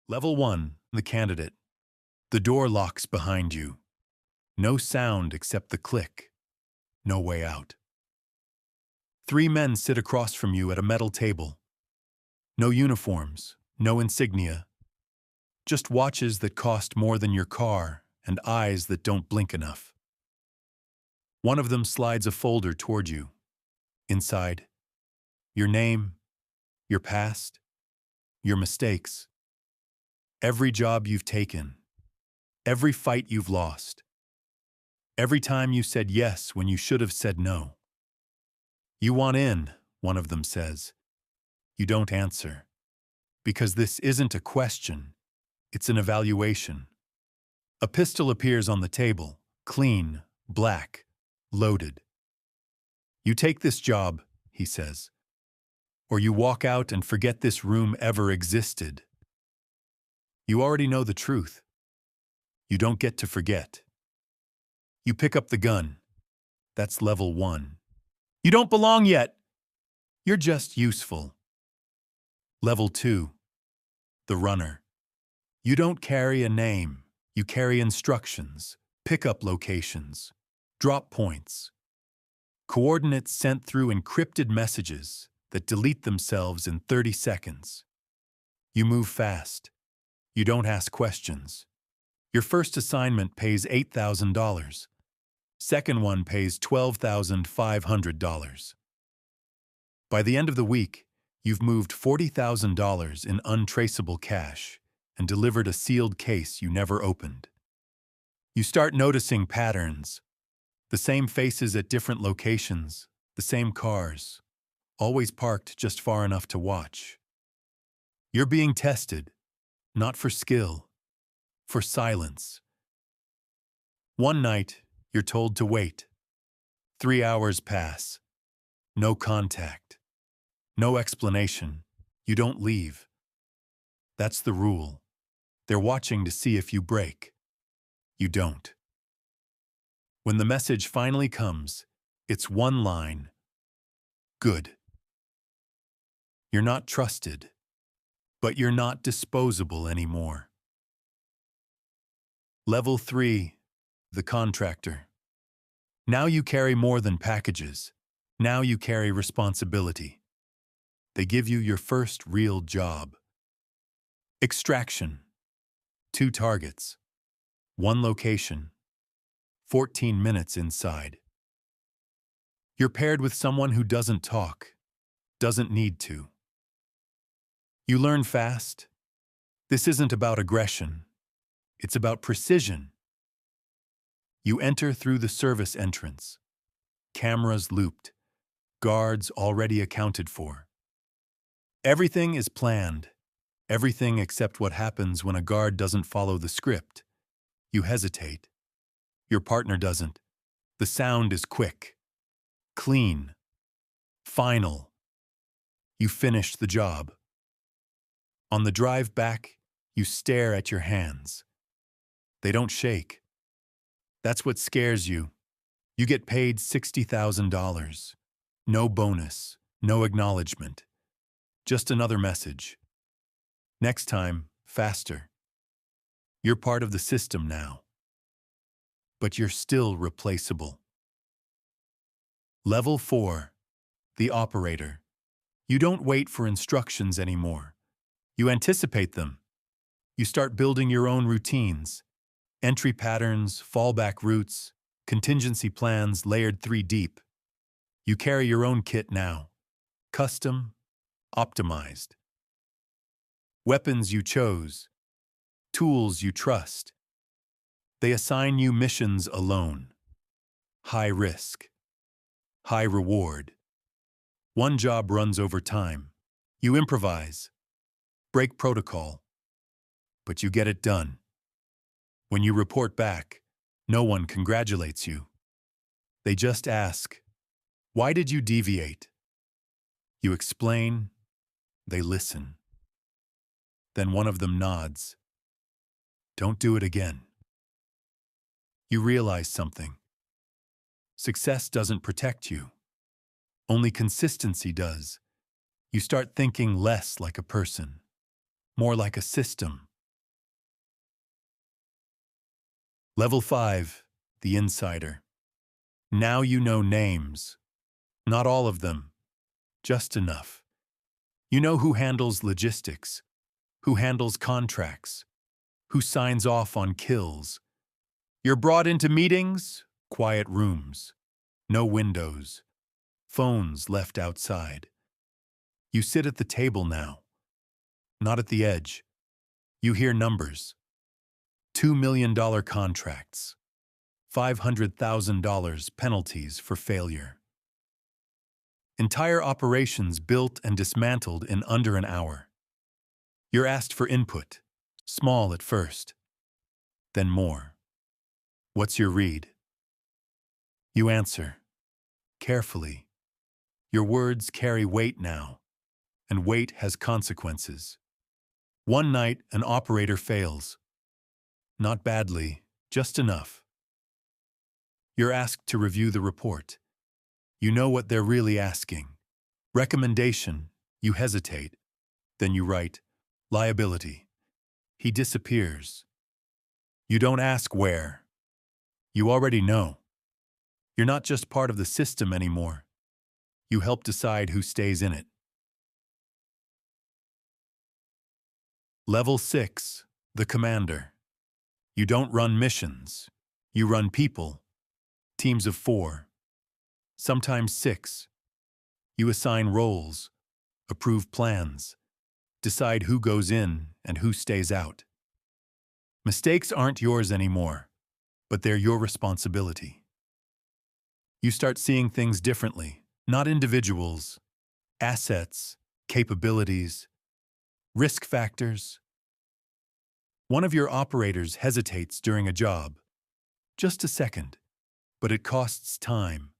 Level 1, the candidate. The door locks behind you. No sound except the click. No way out. 3 men sit across from you at a metal table. No uniforms, no insignia. Just watches that cost more than your car and eyes that don't blink enough. One of them slides a folder toward you. Inside, your name, your past, your mistakes. Every job you've taken. Every fight you've lost. Every time you said yes when you should have said no. You want in, one of them says. You don't answer. Because this isn't a question, it's an evaluation. A pistol appears on the table, clean, black, loaded. You take this job, he says, or you walk out and forget this room ever existed. You already know the truth. You don't get to forget. You pick up the gun. That's level 1. You don't belong yet. You're just useful. Level 2. The runner. You don't carry a name. You carry instructions, pickup locations, drop points, coordinates sent through encrypted messages that delete themselves in 30 seconds. You move fast. You don't ask questions. Your first assignment pays $8,000. Second one pays $12,500. By the end of the week, you've moved $40,000 in untraceable cash and delivered a sealed case you never opened. You start noticing patterns. The same faces at different locations, the same cars, always parked just far enough to watch. You're being tested, not for skill, for silence. One night, you're told to wait. 3 hours pass. No contact. No explanation. You don't leave. That's the rule. They're watching to see if you break. You don't. When the message finally comes, it's one line. Good. You're not trusted, but you're not disposable anymore. Level 3, the contractor. Now you carry more than packages. Now you carry responsibility. They give you your first real job. Extraction. 2 targets. 1 location. 14 minutes inside. You're paired with someone who doesn't talk, doesn't need to. You learn fast. This isn't about aggression. It's about precision. You enter through the service entrance. Cameras looped. Guards already accounted for. Everything is planned. Everything except what happens when a guard doesn't follow the script. You hesitate. Your partner doesn't. The sound is quick, clean, final. You finish the job. On the drive back, you stare at your hands. They don't shake. That's what scares you. You get paid $60,000. No bonus, no acknowledgement. Just another message. Next time, faster. You're part of the system now. But you're still replaceable. Level 4, the operator. You don't wait for instructions anymore. You anticipate them. You start building your own routines. Entry patterns, fallback routes, contingency plans layered 3 deep. You carry your own kit now. Custom, optimized. Weapons you chose. Tools you trust. They assign you missions alone. High risk. High reward. One job runs over time. You improvise. Break protocol. But you get it done. When you report back, no one congratulates you. They just ask, "Why did you deviate?" You explain. They listen. Then one of them nods. Don't do it again. You realize something. Success doesn't protect you. Only consistency does. You start thinking less like a person, more like a system. Level 5, the insider. Now you know names. Not all of them, just enough. You know who handles logistics, who handles contracts, who signs off on kills. You're brought into meetings, quiet rooms, no windows, phones left outside. You sit at the table now, not at the edge. You hear numbers. $2 million contracts, $500,000 penalties for failure. Entire operations built and dismantled in under an hour. You're asked for input, small at first, then more. What's your read? You answer, carefully. Your words carry weight now, and weight has consequences. One night, an operator fails. Not badly, just enough. You're asked to review the report. You know what they're really asking. Recommendation, you hesitate. Then you write, liability. He disappears. You don't ask where. You already know. You're not just part of the system anymore. You help decide who stays in it. Level 6, the commander. You don't run missions. You run people. Teams of 4. Sometimes 6. You assign roles, approve plans, decide who goes in and who stays out. Mistakes aren't yours anymore, but they're your responsibility. You start seeing things differently, not individuals, assets, capabilities, risk factors. One of your operators hesitates during a job. Just a second, but it costs time.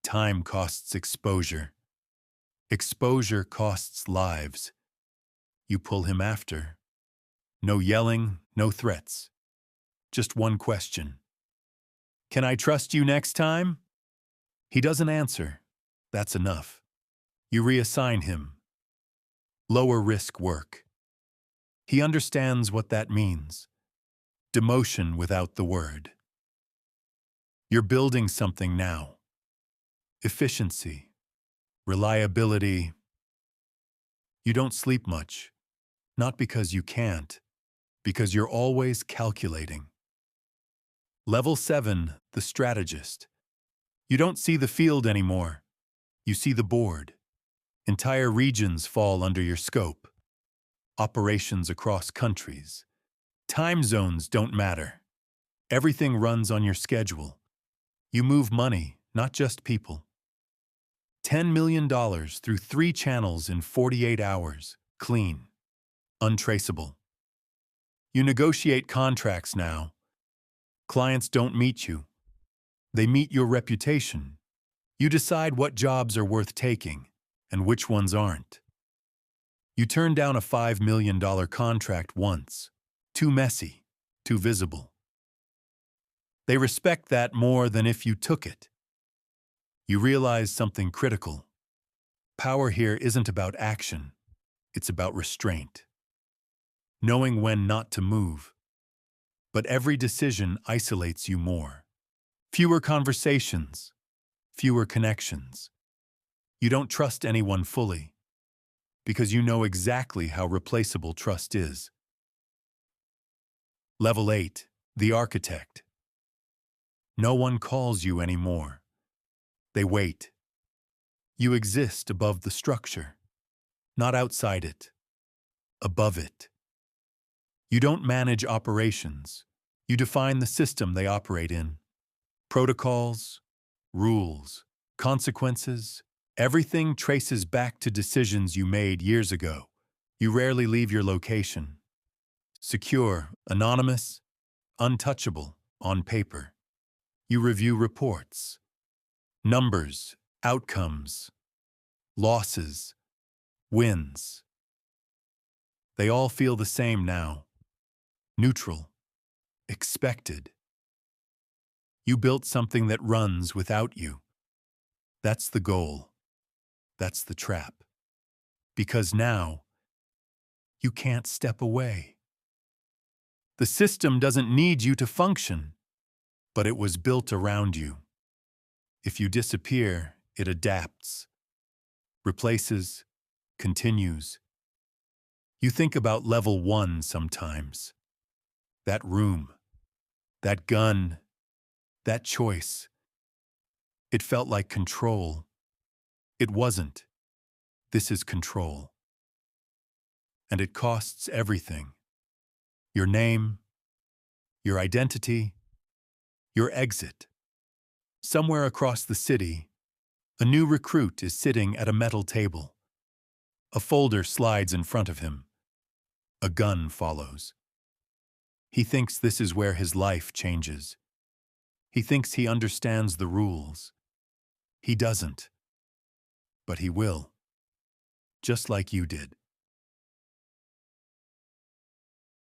Time costs exposure. Exposure costs lives. You pull him after. No yelling, no threats. Just one question. Can I trust you next time? He doesn't answer. That's enough. You reassign him. Lower risk work. He understands what that means. Demotion without the word. You're building something now. Efficiency. Reliability. You don't sleep much. Not because you can't, because you're always calculating. Level 7, the strategist. You don't see the field anymore. You see the board. Entire regions fall under your scope. Operations across countries. Time zones don't matter. Everything runs on your schedule. You move money, not just people. $10 million through 3 channels in 48 hours, clean, untraceable. You negotiate contracts now. Clients don't meet you. They meet your reputation. You decide what jobs are worth taking and which ones aren't. You turn down a $5 million contract once. Too messy, too visible. They respect that more than if you took it. You realize something critical. Power here isn't about action. It's about restraint. Knowing when not to move. But every decision isolates you more. Fewer conversations, fewer connections. You don't trust anyone fully, because you know exactly how replaceable trust is. Level 8, the architect. No one calls you anymore. They wait. You exist above the structure, not outside it, above it. You don't manage operations. You define the system they operate in. Protocols, rules, consequences, everything traces back to decisions you made years ago. You rarely leave your location. Secure, anonymous, untouchable, on paper. You review reports. Numbers, outcomes, losses, wins. They all feel the same now. Neutral, expected. You built something that runs without you. That's the goal. That's the trap. Because now, you can't step away. The system doesn't need you to function, but it was built around you. If you disappear, it adapts, replaces, continues. You think about level 1 sometimes. That room, that gun, that choice. It felt like control. It wasn't. This is control. And it costs everything. Your name, your identity, your exit. Somewhere across the city, a new recruit is sitting at a metal table. A folder slides in front of him. A gun follows. He thinks this is where his life changes. He thinks he understands the rules. He doesn't. But he will. Just like you did.